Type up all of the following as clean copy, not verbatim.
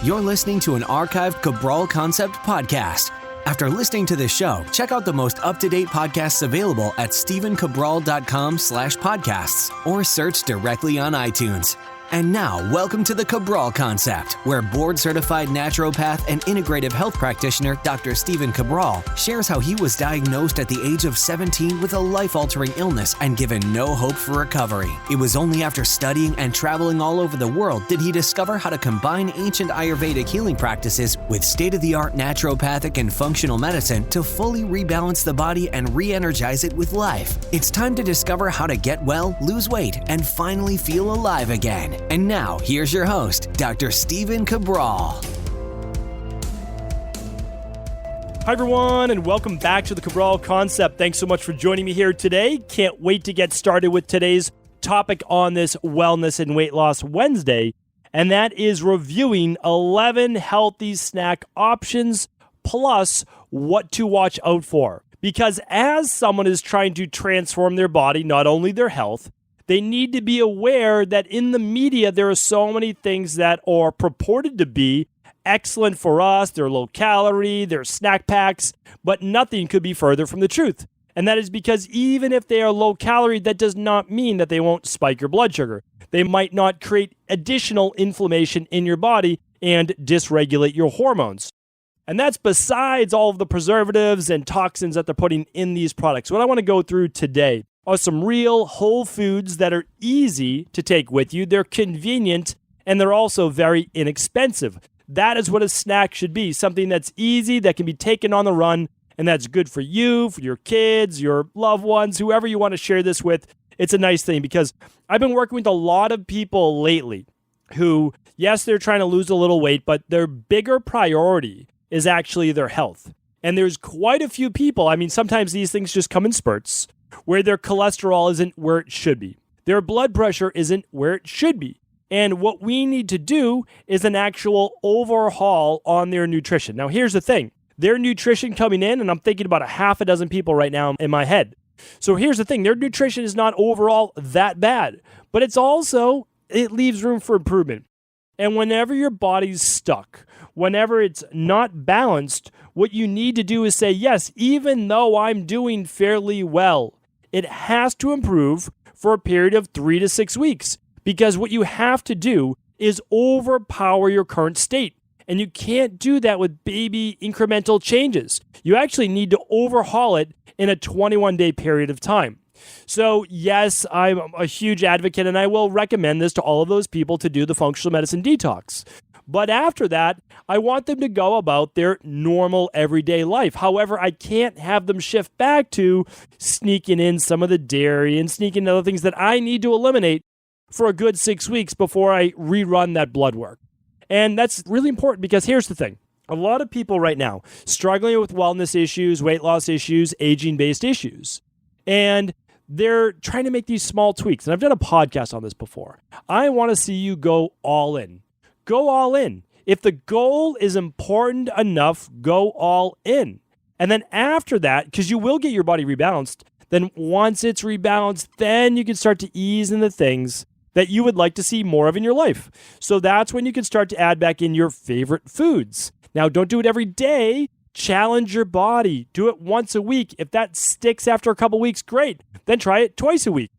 You're listening to an archived Cabral Concept podcast. After listening to this show, check out the most up-to-date podcasts available at stephencabral.com/podcasts or search directly on iTunes. And now, welcome to the Cabral Concept, where board-certified naturopath and integrative health practitioner Dr. Stephen Cabral shares how he was diagnosed at the age of 17 with a life-altering illness and given no hope for recovery. It was only after studying and traveling all over the world did he discover how to combine ancient Ayurvedic healing practices with state-of-the-art naturopathic and functional medicine to fully rebalance the body and re-energize it with life. It's time to discover how to get well, lose weight, and finally feel alive again. And now, here's your host, Dr. Stephen Cabral. Hi, everyone, and welcome back to the Cabral Concept. Thanks so much for joining me here today. Can't wait to get started with today's topic on this Wellness and Weight Loss Wednesday, and that is reviewing 11 healthy snack options plus what to watch out for. Because as someone is trying to transform their body, not only their health, they need to be aware that in the media, there are so many things that are purported to be excellent for us. They're low calorie, they're snack packs, but nothing could be further from the truth. And that is because even if they are low calorie, that does not mean that they won't spike your blood sugar. They might not create additional inflammation in your body and dysregulate your hormones. And that's besides all of the preservatives and toxins that they're putting in these products. What I want to go through today are some real whole foods that are easy to take with you. They're convenient, and they're also very inexpensive. That is what a snack should be, something that's easy, that can be taken on the run, and that's good for you, for your kids, your loved ones, whoever you want to share this with. It's a nice thing because I've been working with a lot of people lately who, yes, they're trying to lose a little weight, but their bigger priority is actually their health. And there's quite a few people, I mean, sometimes these things just come in spurts, where their cholesterol isn't where it should be. Their blood pressure isn't where it should be. And what we need to do is an actual overhaul on their nutrition. Now, here's the thing. Their nutrition coming in, and I'm thinking about a half a dozen people right now in my head. So here's the thing. Their nutrition is not overall that bad, but it leaves room for improvement. And whenever your body's stuck, whenever it's not balanced, what you need to do is say, yes, even though I'm doing fairly well, it has to improve for a period of 3 to 6 weeks, because what you have to do is overpower your current state. And you can't do that with baby incremental changes. You actually need to overhaul it in a 21-day period of time. So yes, I'm a huge advocate, and I will recommend this to all of those people to do the functional medicine detox. But after that, I want them to go about their normal everyday life. However, I can't have them shift back to sneaking in some of the dairy and sneaking in other things that I need to eliminate for a good 6 weeks before I rerun that blood work. And that's really important because here's the thing. A lot of people right now struggling with wellness issues, weight loss issues, aging-based issues. And they're trying to make these small tweaks. And I've done a podcast on this before. I want to see you go all in. Go all in. If the goal is important enough, go all in. And then after that, because you will get your body rebalanced, then once it's rebalanced, then you can start to ease into things that you would like to see more of in your life. So that's when you can start to add back in your favorite foods. Now, don't do it every day. Challenge your body. Do it once a week. If that sticks after a couple weeks, great. Then try it twice a week.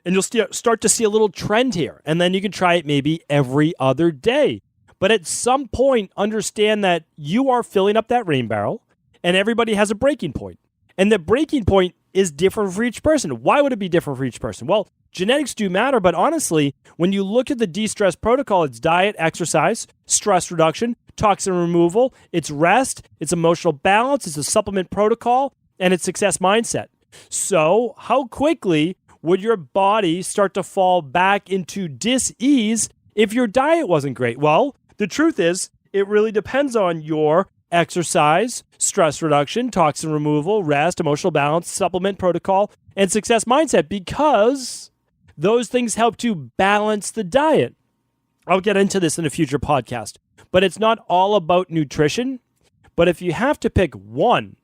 And you'll start to see a little trend here. And then you can try it maybe every other day. But at some point, understand that you are filling up that rain barrel, and everybody has a breaking point. And the breaking point is different for each person. Why would it be different for each person? Well, genetics do matter, but honestly, when you look at the de-stress protocol, it's diet, exercise, stress reduction, toxin removal, it's rest, it's emotional balance, it's a supplement protocol, and it's success mindset. So how quickly would your body start to fall back into dis-ease if your diet wasn't great? Well, the truth is, it really depends on your exercise, stress reduction, toxin removal, rest, emotional balance, supplement protocol, and success mindset, because those things help to balance the diet. I'll get into this in a future podcast, but it's not all about nutrition. But if you have to pick one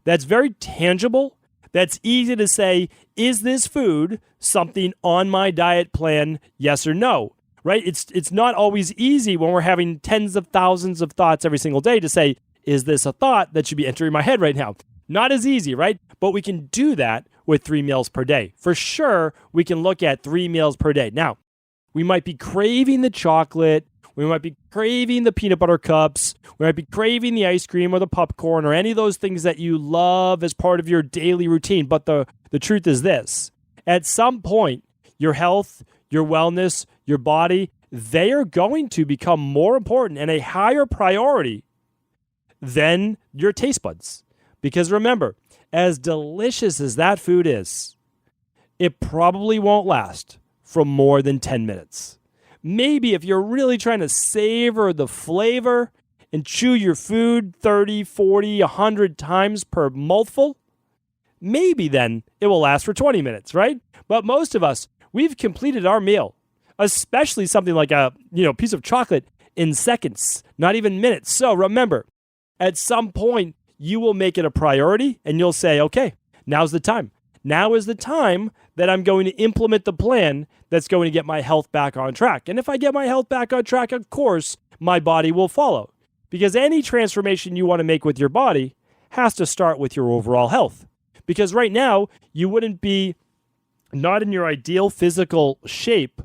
that's very tangible, that's easy to say, is this food something on my diet plan, yes or no? right? It's not always easy when we're having tens of thousands of thoughts every single day to say, is this a thought that should be entering my head right now? Not as easy, right? But we can do that with 3 meals per day. For sure, we can look at 3 meals per day. Now, we might be craving the chocolate. We might be craving the peanut butter cups. We might be craving the ice cream or the popcorn or any of those things that you love as part of your daily routine. But the truth is this. At some point, your health, your wellness, your body, they are going to become more important and a higher priority than your taste buds. Because remember, as delicious as that food is, it probably won't last for more than 10 minutes. Maybe if you're really trying to savor the flavor and chew your food 30, 40, 100 times per mouthful, maybe then it will last for 20 minutes, right? But most of us, we've completed our meal, especially something like a piece of chocolate, in seconds, not even minutes. So remember, at some point, you will make it a priority and you'll say, okay, now's the time. Now is the time that I'm going to implement the plan that's going to get my health back on track. And if I get my health back on track, of course, my body will follow. Because any transformation you want to make with your body has to start with your overall health. Because right now, you wouldn't be not in your ideal physical shape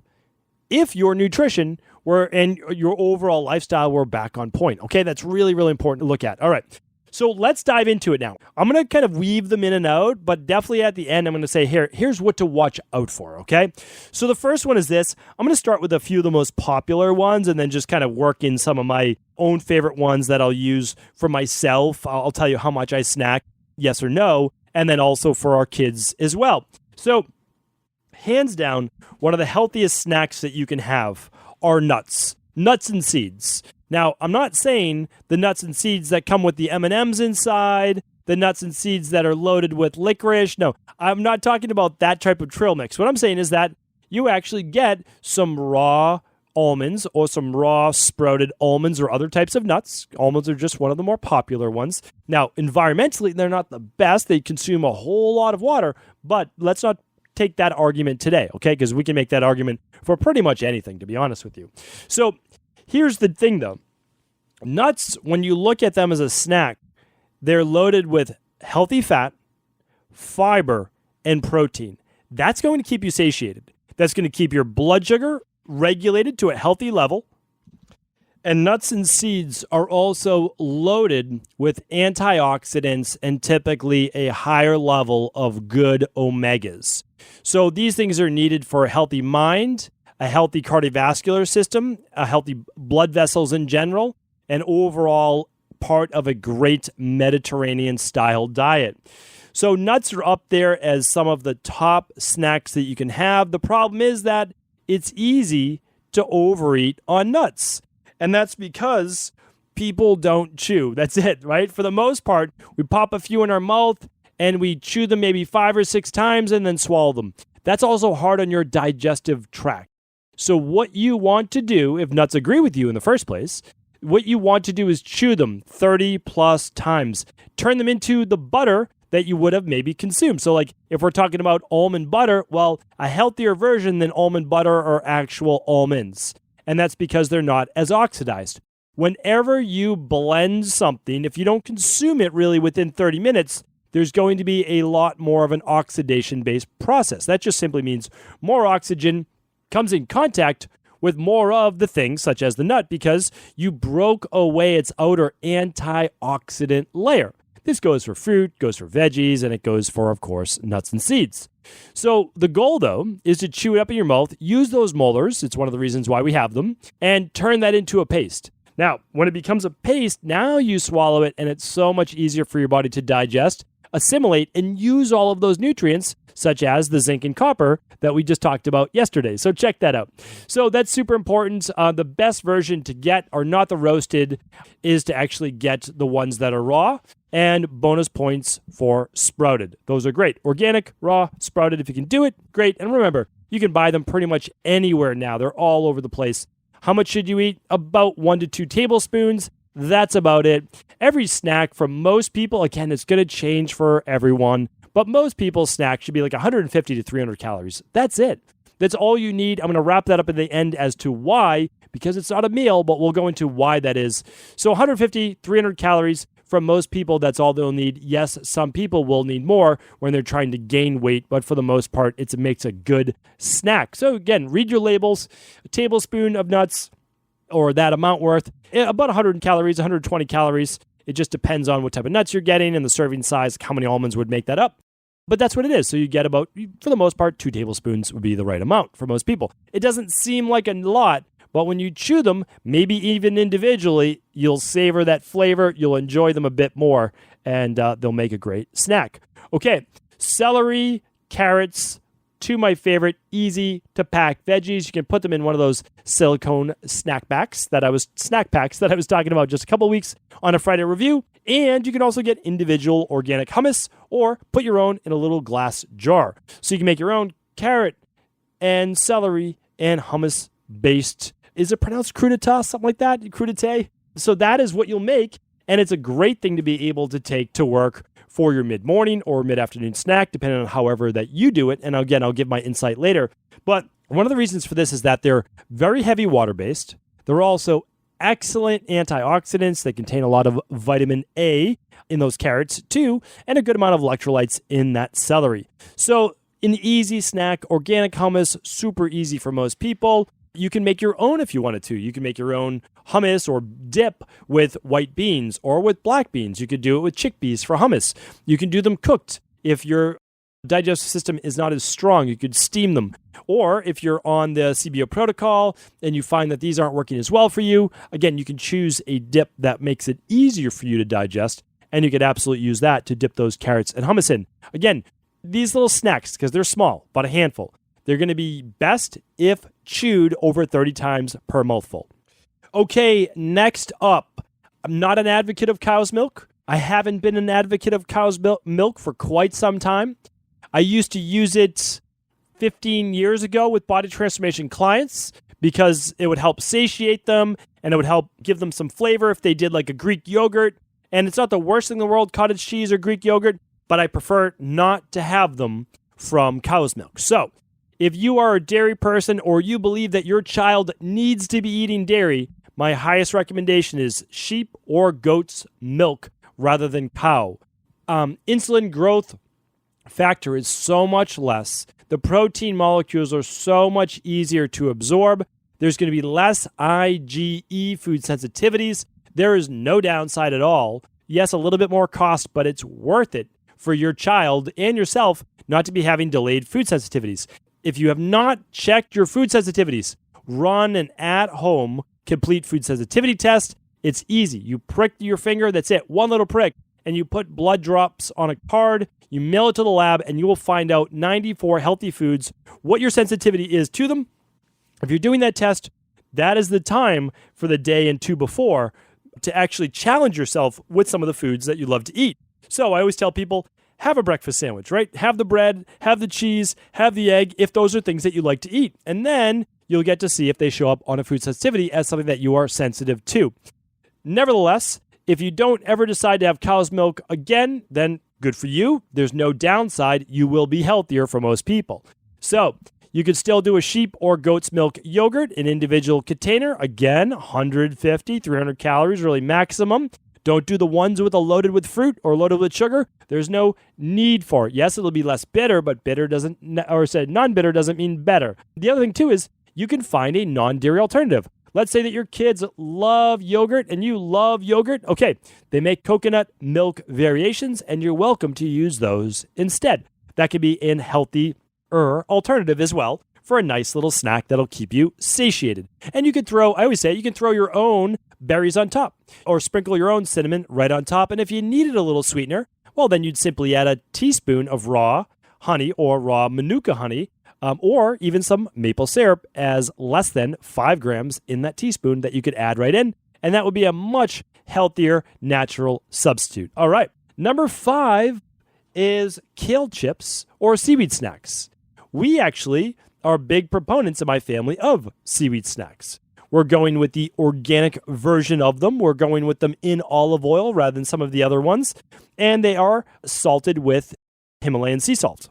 if your nutrition and your overall lifestyle were back on point. Okay, that's really, really important to look at. All right. So let's dive into it now. I'm going to kind of weave them in and out, but definitely at the end, I'm going to say, here's what to watch out for, okay? So the first one is this. I'm going to start with a few of the most popular ones and then just kind of work in some of my own favorite ones that I'll use for myself. I'll tell you how much I snack, yes or no, and then also for our kids as well. So hands down, one of the healthiest snacks that you can have are nuts and seeds. Now, I'm not saying the nuts and seeds that come with the M&Ms inside, the nuts and seeds that are loaded with licorice. No, I'm not talking about that type of trail mix. What I'm saying is that you actually get some raw almonds or some raw sprouted almonds or other types of nuts. Almonds are just one of the more popular ones. Now, environmentally, they're not the best. They consume a whole lot of water, but let's not take that argument today, okay? Because we can make that argument for pretty much anything, to be honest with you. So here's the thing, though. Nuts, when you look at them as a snack, they're loaded with healthy fat, fiber, and protein. That's going to keep you satiated. That's going to keep your blood sugar regulated to a healthy level. And nuts and seeds are also loaded with antioxidants and typically a higher level of good omegas. So these things are needed for a healthy mind, a healthy cardiovascular system, a healthy blood vessels in general, and overall part of a great Mediterranean-style diet. So nuts are up there as some of the top snacks that you can have. The problem is that it's easy to overeat on nuts. And that's because people don't chew. That's it, right? For the most part, we pop a few in our mouth and we chew them maybe 5 or 6 times and then swallow them. That's also hard on your digestive tract. So what you want to do, if nuts agree with you in the first place, what you want to do is chew them 30 plus times. Turn them into the butter that you would have maybe consumed. So like if we're talking about almond butter, well, a healthier version than almond butter are actual almonds. And that's because they're not as oxidized. Whenever you blend something, if you don't consume it really within 30 minutes, there's going to be a lot more of an oxidation-based process. That just simply means more oxygen comes in contact with more of the things such as the nut because you broke away its outer antioxidant layer. This goes for fruit, goes for veggies, and it goes for, of course, nuts and seeds. So the goal, though, is to chew it up in your mouth, use those molars, it's one of the reasons why we have them, and turn that into a paste. Now, when it becomes a paste, now you swallow it, and it's so much easier for your body to digest, assimilate, and use all of those nutrients, such as the zinc and copper that we just talked about yesterday. So check that out. So that's super important. The best version to get are not the roasted, is to actually get the ones that are raw, and bonus points for sprouted. Those are great. Organic, raw, sprouted, if you can do it, great. And remember, you can buy them pretty much anywhere now. They're all over the place. How much should you eat? About 1 to 2 tablespoons. That's about it. Every snack for most people, again, it's going to change for everyone, but most people's snack should be like 150 to 300 calories. That's it. That's all you need. I'm going to wrap that up at the end as to why, because it's not a meal, but we'll go into why that is. So 150, 300 calories. From most people, that's all they'll need. Yes, some people will need more when they're trying to gain weight, but for the most part, it makes a good snack. So again, read your labels. A tablespoon of nuts, or that amount worth, about 100 calories, 120 calories. It just depends on what type of nuts you're getting and the serving size, how many almonds would make that up. But that's what it is. So you get about, for the most part, 2 tablespoons would be the right amount for most people. It doesn't seem like a lot, but when you chew them, maybe even individually, you'll savor that flavor, you'll enjoy them a bit more, and they'll make a great snack. Okay, celery, carrots, 2 of my favorite easy-to-pack veggies. You can put them in one of those silicone snack packs that I was talking about just a couple weeks on a Friday review. And you can also get individual organic hummus or put your own in a little glass jar. So you can make your own carrot and celery and hummus-based. Is it pronounced crudité? Something like that? Crudité? So that is what you'll make, and it's a great thing to be able to take to work for your mid-morning or mid-afternoon snack, depending on however that you do it. And again, I'll give my insight later. But one of the reasons for this is that they're very heavy water-based. They're also excellent antioxidants. They contain a lot of vitamin A in those carrots too, and a good amount of electrolytes in that celery. So an easy snack, organic hummus, super easy for most people. You can make your own if you wanted to. You can make your own hummus or dip with white beans or with black beans. You could do it with chickpeas for hummus. You can do them cooked. If your digestive system is not as strong, you could steam them. Or if you're on the CBO protocol and you find that these aren't working as well for you, again, you can choose a dip that makes it easier for you to digest, and you could absolutely use that to dip those carrots and hummus in. Again, these little snacks, because they're small, about a handful, they're going to be best if chewed over 30 times per mouthful. Okay, next up, I'm not an advocate of cow's milk. I haven't been an advocate of cow's milk for quite some time. I used to use it 15 years ago with body transformation clients because it would help satiate them and it would help give them some flavor if they did like a Greek yogurt. And it's not the worst thing in the world, cottage cheese or Greek yogurt, but I prefer not to have them from cow's milk. So if you are a dairy person or you believe that your child needs to be eating dairy, my highest recommendation is sheep or goat's milk rather than cow. Insulin growth factor is so much less. The protein molecules are so much easier to absorb. There's going to be less IgE food sensitivities. There is no downside at all. Yes, a little bit more cost, but it's worth it for your child and yourself not to be having delayed food sensitivities. If you have not checked your food sensitivities, run an at-home complete food sensitivity test. It's easy. You prick your finger, that's it, one little prick, and you put blood drops on a card, you mail it to the lab, and you will find out 94 healthy foods, what your sensitivity is to them. If you're doing that test, that is the time for the day and 2 before to actually challenge yourself with some of the foods that you love to eat. So I always tell people, have a breakfast sandwich, right? Have the bread, have the cheese, have the egg, if those are things that you like to eat. And then you'll get to see if they show up on a food sensitivity as something that you are sensitive to. Nevertheless, if you don't ever decide to have cow's milk again, then good for you. There's no downside. You will be healthier for most people. So you could still do a sheep or goat's milk yogurt, an individual container. Again, 150, 300 calories, really maximum. Don't do the ones loaded with fruit or loaded with sugar. There's no need for it. Yes, it'll be less bitter, but non-bitter doesn't mean better. The other thing too is you can find a non-dairy alternative. Let's say that your kids love yogurt and you love yogurt. Okay, they make coconut milk variations and you're welcome to use those instead. That could be an healthier alternative as well for a nice little snack that'll keep you satiated. And you can throw your own berries on top or sprinkle your own cinnamon right on top. And if you needed a little sweetener, well, then you'd simply add a teaspoon of raw honey or raw Manuka honey, or even some maple syrup as less than 5 grams in that teaspoon that you could add right in. And that would be a much healthier natural substitute. All right. Number 5 is kale chips or seaweed snacks. We actually are big proponents in my family of seaweed snacks. We're going with the organic version of them. We're going with them in olive oil rather than some of the other ones. And they are salted with Himalayan sea salt.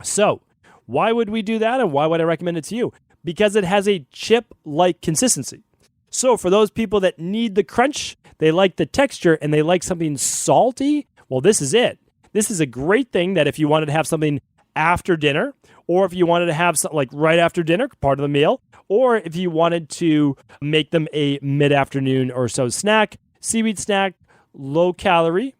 So Why would we do that, and why would I recommend it to you? Because it has a chip-like consistency. So for those people that need the crunch, they like the texture, and they like something salty, well, this is it. This is a great thing that if you wanted to have something after dinner, or if you wanted to have something like right after dinner, part of the meal, or if you wanted to make them a mid-afternoon or so snack, seaweed snack, low calorie,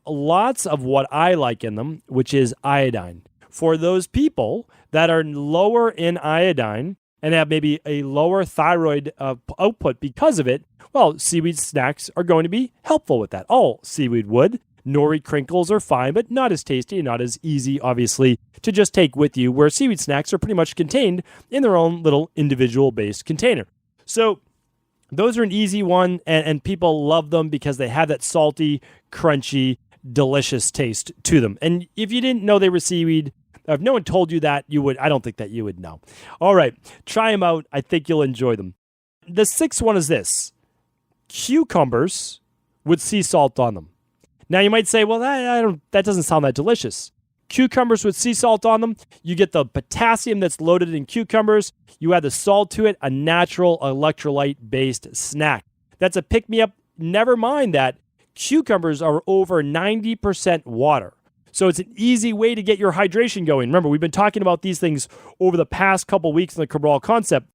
lots of what I like in them, which is iodine. For those people that are lower in iodine and have maybe a lower thyroid output because of it, well, seaweed snacks are going to be helpful with that. All seaweed would. Nori crinkles are fine, but not as tasty and not as easy, obviously, to just take with you, where seaweed snacks are pretty much contained in their own little individual-based container. So those are an easy one, and people love them because they have that salty, crunchy, delicious taste to them. And if you didn't know they were seaweed, if no one told you that, I don't think that you would know. All right, try them out. I think you'll enjoy them. The sixth one is this: cucumbers with sea salt on them. Now you might say, well, that doesn't sound that delicious. Cucumbers with sea salt on them, you get the potassium that's loaded in cucumbers. You add the salt to it, a natural electrolyte-based snack. That's a pick-me-up. Never mind that cucumbers are over 90% water. So it's an easy way to get your hydration going. Remember, we've been talking about these things over the past couple weeks in the Cabral Concept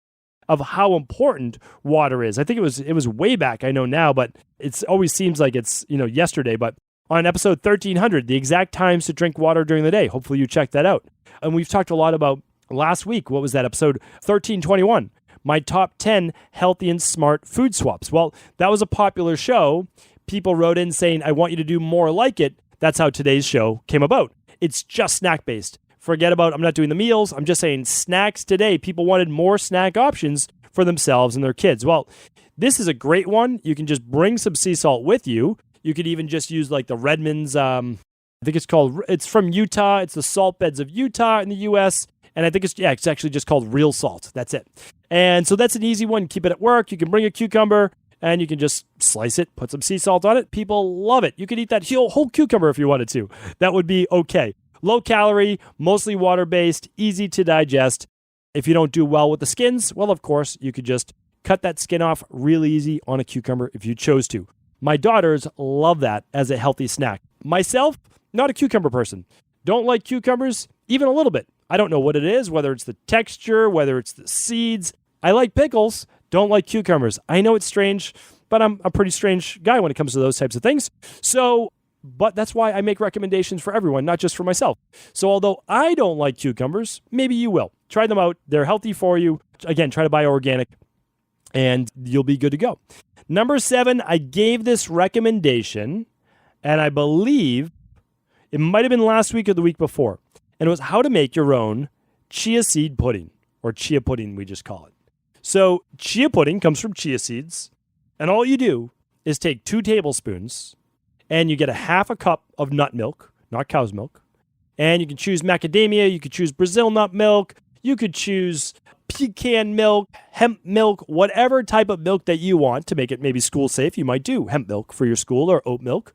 of how important water is. I think it was way back, I know now, but it always seems like it's, yesterday. But on episode 1300, the exact times to drink water during the day. Hopefully you checked that out. And we've talked a lot about last week. What was that? Episode 1321. My top 10 healthy and smart food swaps. Well, that was a popular show. People wrote in saying, I want you to do more like it. That's how today's show came about. It's just snack-based. Forget about, I'm not doing the meals. I'm just saying snacks today. People wanted more snack options for themselves and their kids. Well, this is a great one. You can just bring some sea salt with you. You could even just use like the Redmond's, I think it's from Utah. It's the salt beds of Utah in the U.S. And I think it's actually just called real salt. That's it. And so that's an easy one. Keep it at work. You can bring a cucumber and you can just slice it, put some sea salt on it. People love it. You could eat that whole cucumber if you wanted to. That would be okay. Low calorie, mostly water-based, easy to digest. If you don't do well with the skins, well, of course, you could just cut that skin off really easy on a cucumber if you chose to. My daughters love that as a healthy snack. Myself, not a cucumber person. Don't like cucumbers, even a little bit. I don't know what it is, whether it's the texture, whether it's the seeds. I like pickles, don't like cucumbers. I know it's strange, but I'm a pretty strange guy when it comes to those types of things. But that's why I make recommendations for everyone, not just for myself. So although I don't like cucumbers, maybe you will. Try them out. They're healthy for you. Again, try to buy organic, and you'll be good to go. Number 7, I gave this recommendation, and I believe it might have been last week or the week before, and it was how to make your own chia seed pudding, or chia pudding we just call it. So chia pudding comes from chia seeds, and all you do is take 2 tablespoons, and you get a half a cup of nut milk, not cow's milk, and you can choose macadamia, you could choose Brazil nut milk, you could choose pecan milk, hemp milk, whatever type of milk that you want to make it maybe school safe. You might do hemp milk for your school or oat milk.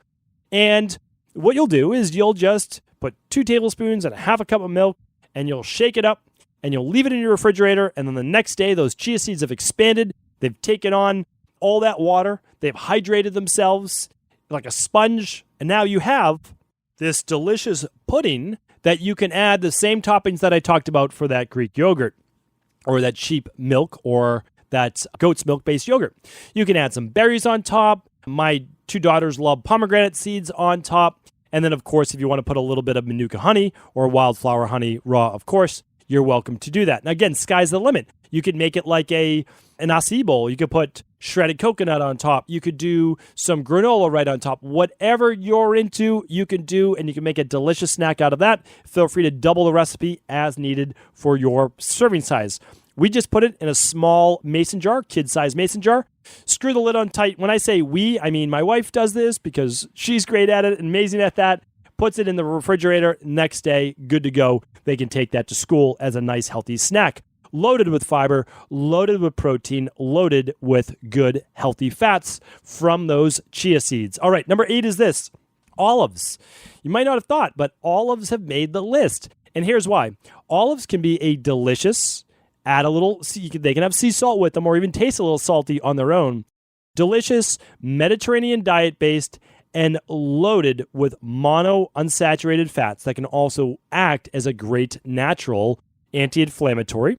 And what you'll do is you'll just put 2 tablespoons and a half a cup of milk, and you'll shake it up, and you'll leave it in your refrigerator. And then the next day, those chia seeds have expanded. They've taken on all that water. They've hydrated themselves like a sponge. And now you have this delicious pudding that you can add the same toppings that I talked about for that Greek yogurt, or that sheep milk, or that goat's milk-based yogurt. You can add some berries on top. My 2 daughters love pomegranate seeds on top. And then, of course, if you want to put a little bit of Manuka honey or wildflower honey raw, of course, you're welcome to do that. And again, sky's the limit. You could make it like an acai bowl. You could put shredded coconut on top. You could do some granola right on top. Whatever you're into, you can do, and you can make a delicious snack out of that. Feel free to double the recipe as needed for your serving size. We just put it in a small mason jar, kid-size mason jar. Screw the lid on tight. When I say we, I mean my wife does this because she's great at it, amazing at that. Puts it in the refrigerator. Next day, good to go. They can take that to school as a nice, healthy snack. Loaded with fiber, loaded with protein, loaded with good, healthy fats from those chia seeds. All right, number 8 is this: olives. You might not have thought, but olives have made the list. And here's why. Olives can be a delicious, add a little, they can have sea salt with them or even taste a little salty on their own. Delicious Mediterranean diet based and loaded with monounsaturated fats that can also act as a great natural anti-inflammatory,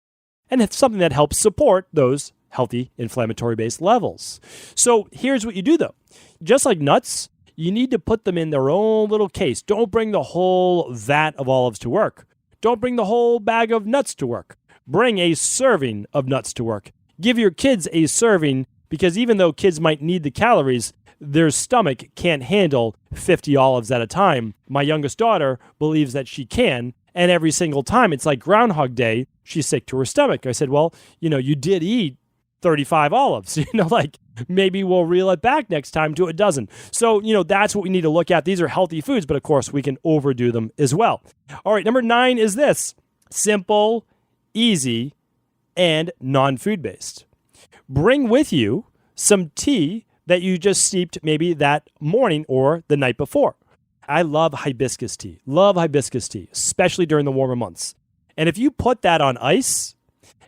and it's something that helps support those healthy inflammatory-based levels. So here's what you do, though. Just like nuts, you need to put them in their own little case. Don't bring the whole vat of olives to work. Don't bring the whole bag of nuts to work. Bring a serving of nuts to work. Give your kids a serving, because even though kids might need the calories, their stomach can't handle 50 olives at a time. My youngest daughter believes that she can, and every single time it's like Groundhog Day, she's sick to her stomach. I said, well, you did eat 35 olives. Maybe we'll reel it back next time to a dozen. So, that's what we need to look at. These are healthy foods, but of course we can overdo them as well. All right, number 9 is this: simple, easy, and non-food based. Bring with you some tea that you just steeped maybe that morning or the night before. I love hibiscus tea. Love hibiscus tea, especially during the warmer months. And if you put that on ice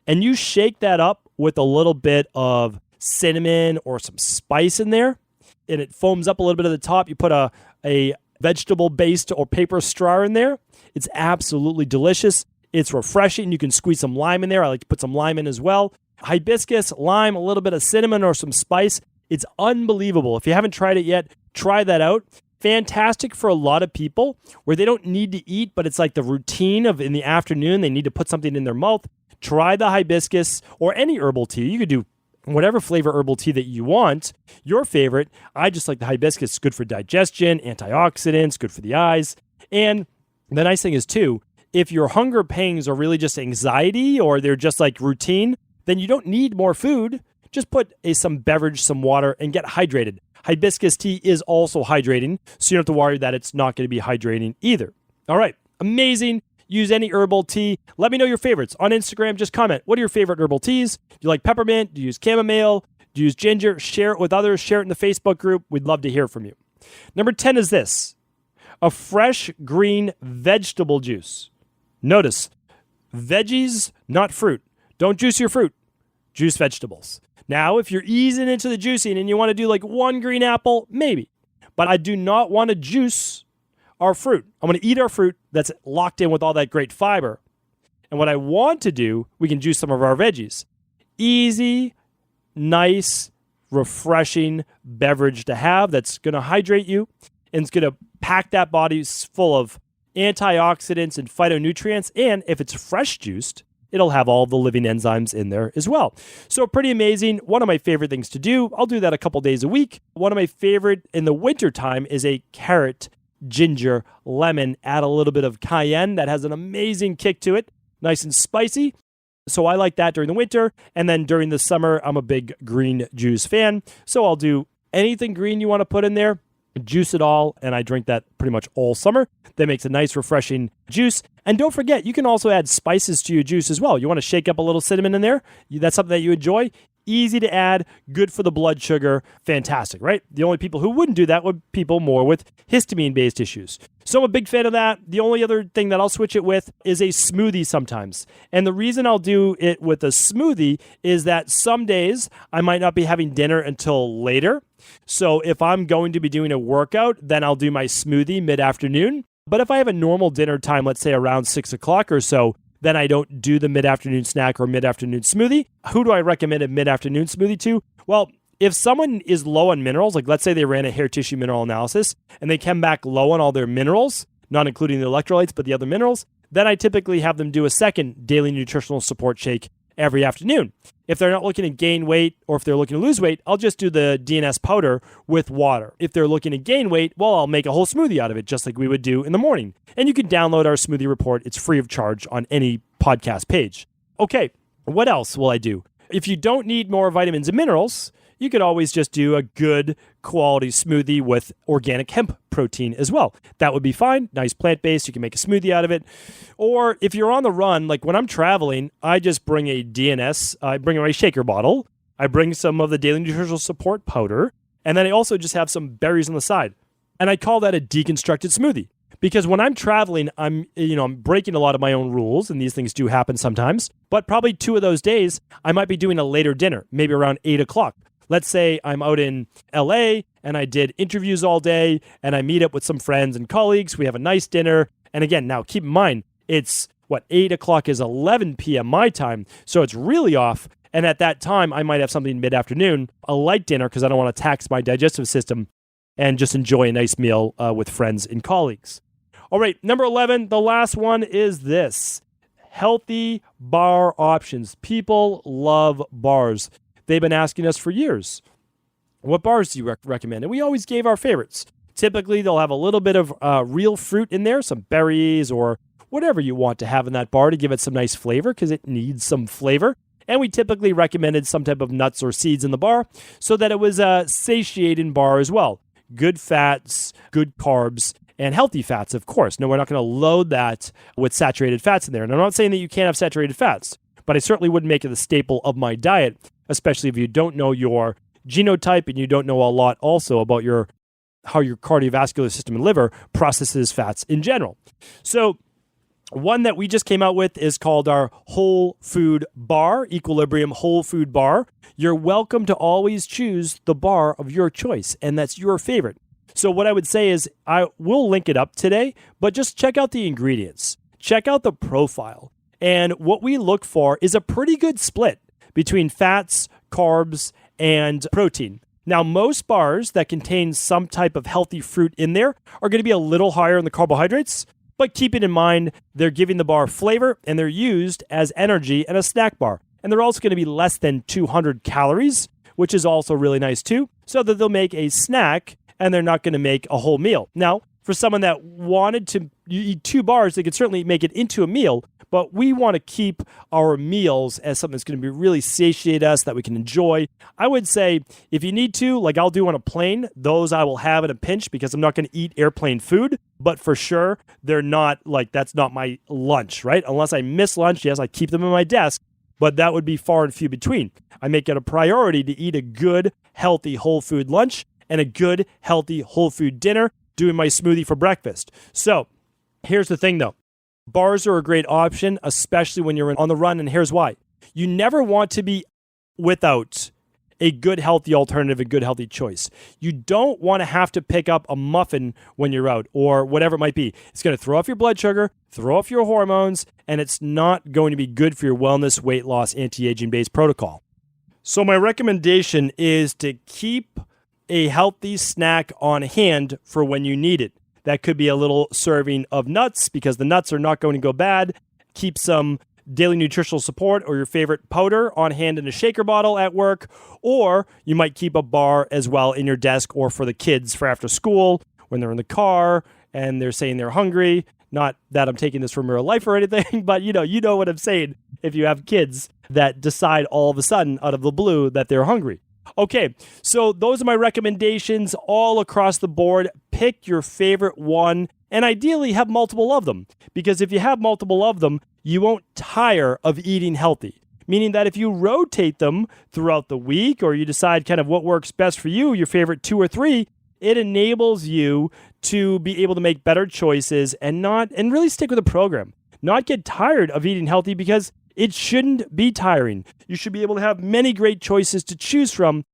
and you shake that up with a little bit of cinnamon or some spice in there, and it foams up a little bit at the top, you put a vegetable-based or paper straw in there, it's absolutely delicious. It's refreshing. You can squeeze some lime in there. I like to put some lime in as well. Hibiscus, lime, a little bit of cinnamon or some spice. It's unbelievable. If you haven't tried it yet, try that out. Fantastic for a lot of people where they don't need to eat, but it's like the routine of in the afternoon, they need to put something in their mouth. Try the hibiscus or any herbal tea. You could do whatever flavor herbal tea that you want, your favorite. I just like the hibiscus. It's good for digestion, antioxidants, good for the eyes. And the nice thing is too, if your hunger pangs are really just anxiety or they're just like routine, then you don't need more food. Just put some beverage, some water, and get hydrated. Hibiscus tea is also hydrating, so you don't have to worry that it's not going to be hydrating either. All right, amazing. Use any herbal tea. Let me know your favorites. On Instagram, just comment. What are your favorite herbal teas? Do you like peppermint? Do you use chamomile? Do you use ginger? Share it with others. Share it in the Facebook group. We'd love to hear from you. Number 10 is this: a fresh green vegetable juice. Notice, veggies, not fruit. Don't juice your fruit. Juice vegetables. Now, if you're easing into the juicing and you want to do like one green apple, maybe. But I do not want to juice our fruit. I'm going to eat our fruit that's locked in with all that great fiber. And what I want to do, we can juice some of our veggies. Easy, nice, refreshing beverage to have that's going to hydrate you and it's going to pack that body full of antioxidants and phytonutrients. And if it's fresh juiced, it'll have all the living enzymes in there as well. So pretty amazing. One of my favorite things to do, I'll do that a couple days a week. One of my favorite in the wintertime is a carrot, ginger, lemon, add a little bit of cayenne. That has an amazing kick to it. Nice and spicy. So I like that during the winter. And then during the summer, I'm a big green juice fan. So I'll do anything green you want to put in there, juice it all, and I drink that pretty much all summer. That makes a nice, refreshing juice. And don't forget, you can also add spices to your juice as well. You want to shake up a little cinnamon in there? That's something that you enjoy. Easy to add, good for the blood sugar. Fantastic, right? The only people who wouldn't do that would people more with histamine-based issues. So I'm a big fan of that. The only other thing that I'll switch it with is a smoothie sometimes. And the reason I'll do it with a smoothie is that some days I might not be having dinner until later. So if I'm going to be doing a workout, then I'll do my smoothie mid-afternoon. But if I have a normal dinner time, let's say around 6 o'clock or so, then I don't do the mid-afternoon snack or mid-afternoon smoothie. Who do I recommend a mid-afternoon smoothie to? Well, if someone is low on minerals, like let's say they ran a hair tissue mineral analysis and they come back low on all their minerals, not including the electrolytes, but the other minerals, then I typically have them do a second daily nutritional support shake every afternoon. If they're not looking to gain weight or if they're looking to lose weight, I'll just do the DNS powder with water. If they're looking to gain weight, well, I'll make a whole smoothie out of it, just like we would do in the morning. And you can download our smoothie report. It's free of charge on any podcast page. Okay, what else will I do? If you don't need more vitamins and minerals, you could always just do a good quality smoothie with organic hemp protein as well. That would be fine. Nice plant-based. You can make a smoothie out of it. Or if you're on the run, like when I'm traveling, I just bring a DNS. I bring my shaker bottle. I bring some of the daily nutritional support powder. And then I also just have some berries on the side. And I call that a deconstructed smoothie Because when I'm traveling, I'm breaking a lot of my own rules, and these things do happen sometimes. But probably 2 of those days, I might be doing a later dinner, maybe around 8 o'clock. Let's say I'm out in LA and I did interviews all day and I meet up with some friends and colleagues. We have a nice dinner. And again, now keep in mind, it's 8 o'clock is 11 p.m. my time. So it's really off. And at that time, I might have something mid-afternoon, a light dinner, because I don't want to tax my digestive system and just enjoy a nice meal with friends and colleagues. All right, number 11, the last one is this. Healthy bar options. People love bars. They've been asking us for years, what bars do you recommend? And we always gave our favorites. Typically, they'll have a little bit of real fruit in there, some berries or whatever you want to have in that bar to give it some nice flavor, because it needs some flavor. And we typically recommended some type of nuts or seeds in the bar so that it was a satiating bar as well. Good fats, good carbs, and healthy fats, of course. No, we're not going to load that with saturated fats in there. And I'm not saying that you can't have saturated fats, but I certainly wouldn't make it the staple of my diet, especially if you don't know your genotype and you don't know a lot also about how your cardiovascular system and liver processes fats in general. So one that we just came out with is called our Whole Food Bar, Equilibrium Whole Food Bar. You're welcome to always choose the bar of your choice, and that's your favorite. So what I would say is I will link it up today, but just check out the ingredients. Check out the profile. And what we look for is a pretty good split between fats, carbs, and protein. Now, most bars that contain some type of healthy fruit in there are going to be a little higher in the carbohydrates, but keep it in mind, they're giving the bar flavor and they're used as energy and a snack bar. And they're also going to be less than 200 calories, which is also really nice too, so that they'll make a snack and they're not going to make a whole meal. Now, for someone that wanted to eat 2 bars, they could certainly make it into a meal, but we want to keep our meals as something that's going to be really satiate us, that we can enjoy. I would say if you need to, like I'll do on a plane, those I will have in a pinch because I'm not going to eat airplane food, but for sure, they're not that's not my lunch, right? Unless I miss lunch, yes, I keep them in my desk, but that would be far and few between. I make it a priority to eat a good, healthy whole food lunch and a good, healthy whole food dinner, doing my smoothie for breakfast. So here's the thing though. Bars are a great option, especially when you're on the run, and here's why. You never want to be without a good, healthy alternative, a good, healthy choice. You don't want to have to pick up a muffin when you're out or whatever it might be. It's going to throw off your blood sugar, throw off your hormones, and it's not going to be good for your wellness, weight loss, anti-aging based protocol. So my recommendation is to keep a healthy snack on hand for when you need it. That could be a little serving of nuts because the nuts are not going to go bad. Keep some daily nutritional support or your favorite powder on hand in a shaker bottle at work, or you might keep a bar as well in your desk or for the kids for after school when they're in the car and they're saying they're hungry. Not that I'm taking this from real life or anything, but you know what I'm saying if you have kids that decide all of a sudden out of the blue that they're hungry. Okay, so those are my recommendations all across the board. Pick your favorite one and ideally have multiple of them, because if you have multiple of them, you won't tire of eating healthy. Meaning that if you rotate them throughout the week or you decide kind of what works best for you, your favorite 2 or 3, it enables you to be able to make better choices and really stick with the program. Not get tired of eating healthy, because it shouldn't be tiring. You should be able to have many great choices to choose from,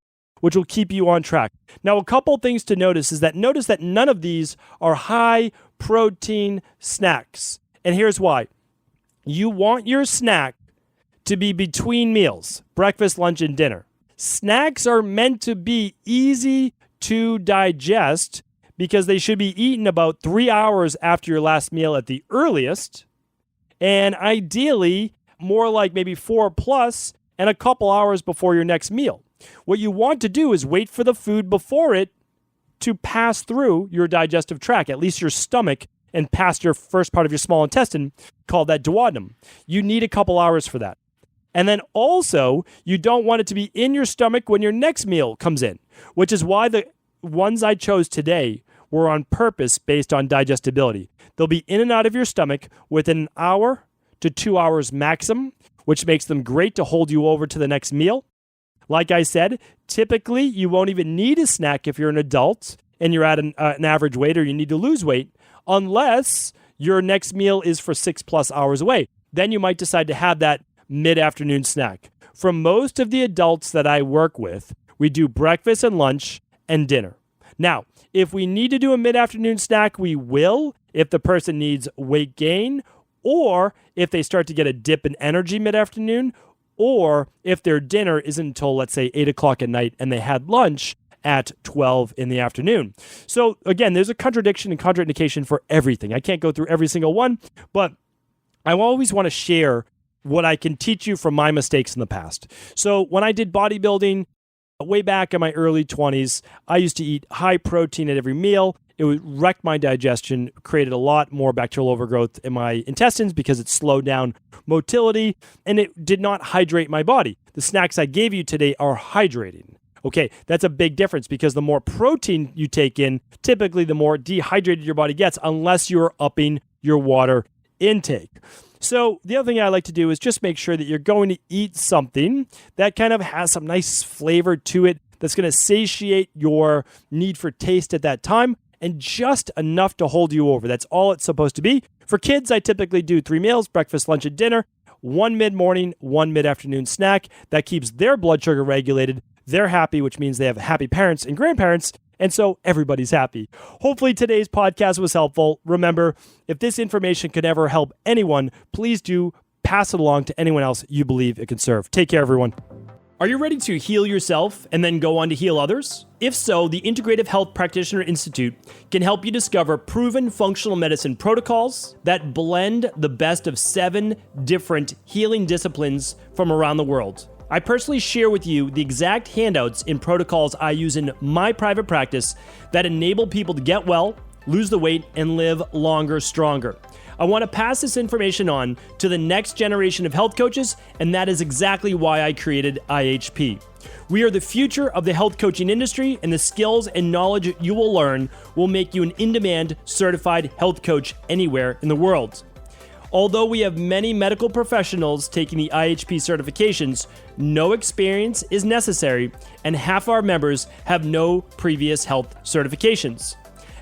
which will keep you on track. Now, a couple things to notice is that none of these are high protein snacks. And here's why. You want your snack to be between meals, breakfast, lunch, and dinner. Snacks are meant to be easy to digest because they should be eaten about 3 hours after your last meal at the earliest, and ideally more like maybe 4 plus and a couple hours before your next meal. What you want to do is wait for the food before it to pass through your digestive tract, at least your stomach, and past your first part of your small intestine, called that duodenum. You need a couple hours for that. And then also, you don't want it to be in your stomach when your next meal comes in, which is why the ones I chose today were on purpose based on digestibility. They'll be in and out of your stomach within an hour to 2 hours maximum, which makes them great to hold you over to the next meal. Like I said, typically you won't even need a snack if you're an adult and you're at an average weight or you need to lose weight, unless your next meal is for 6+ hours away. Then you might decide to have that mid-afternoon snack. For most of the adults that I work with, we do breakfast and lunch and dinner. Now, if we need to do a mid-afternoon snack, we will, if the person needs weight gain, or if they start to get a dip in energy mid-afternoon, or if their dinner isn't until, let's say, 8 o'clock at night and they had lunch at 12 in the afternoon. So again, there's a contradiction and contraindication for everything. I can't go through every single one, but I always want to share what I can teach you from my mistakes in the past. So when I did bodybuilding way back in my early 20s, I used to eat high protein at every meal. It would wreck my digestion, created a lot more bacterial overgrowth in my intestines because it slowed down motility, and it did not hydrate my body. The snacks I gave you today are hydrating. Okay, that's a big difference because the more protein you take in, typically the more dehydrated your body gets unless you're upping your water intake. So the other thing I like to do is just make sure that you're going to eat something that kind of has some nice flavor to it that's going to satiate your need for taste at that time and just enough to hold you over. That's all it's supposed to be. For kids, I typically do 3 meals, breakfast, lunch, and dinner, 1 mid-morning, 1 mid-afternoon snack. That keeps their blood sugar regulated. They're happy, which means they have happy parents and grandparents, and so everybody's happy. Hopefully today's podcast was helpful. Remember, if this information could ever help anyone, please do pass it along to anyone else you believe it can serve. Take care, everyone. Are you ready to heal yourself and then go on to heal others? If so, the Integrative Health Practitioner Institute can help you discover proven functional medicine protocols that blend the best of 7 different healing disciplines from around the world. I personally share with you the exact handouts and protocols I use in my private practice that enable people to get well, lose the weight, and live longer, stronger. I want to pass this information on to the next generation of health coaches, and that is exactly why I created IHP. We are the future of the health coaching industry, and the skills and knowledge you will learn will make you an in-demand certified health coach anywhere in the world. Although we have many medical professionals taking the IHP certifications, no experience is necessary, and half our members have no previous health certifications.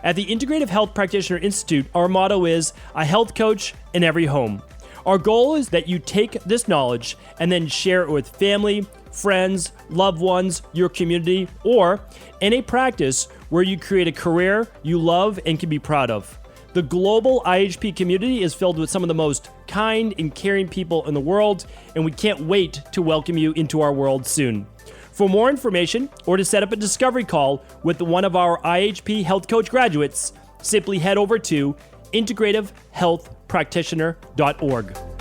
At the Integrative Health Practitioner Institute, our motto is a health coach in every home. Our goal is that you take this knowledge and then share it with family, friends, loved ones, your community, or in a practice where you create a career you love and can be proud of. The global IHP community is filled with some of the most kind and caring people in the world, and we can't wait to welcome you into our world soon. For more information or to set up a discovery call with one of our IHP Health Coach graduates, simply head over to integrativehealthpractitioner.org.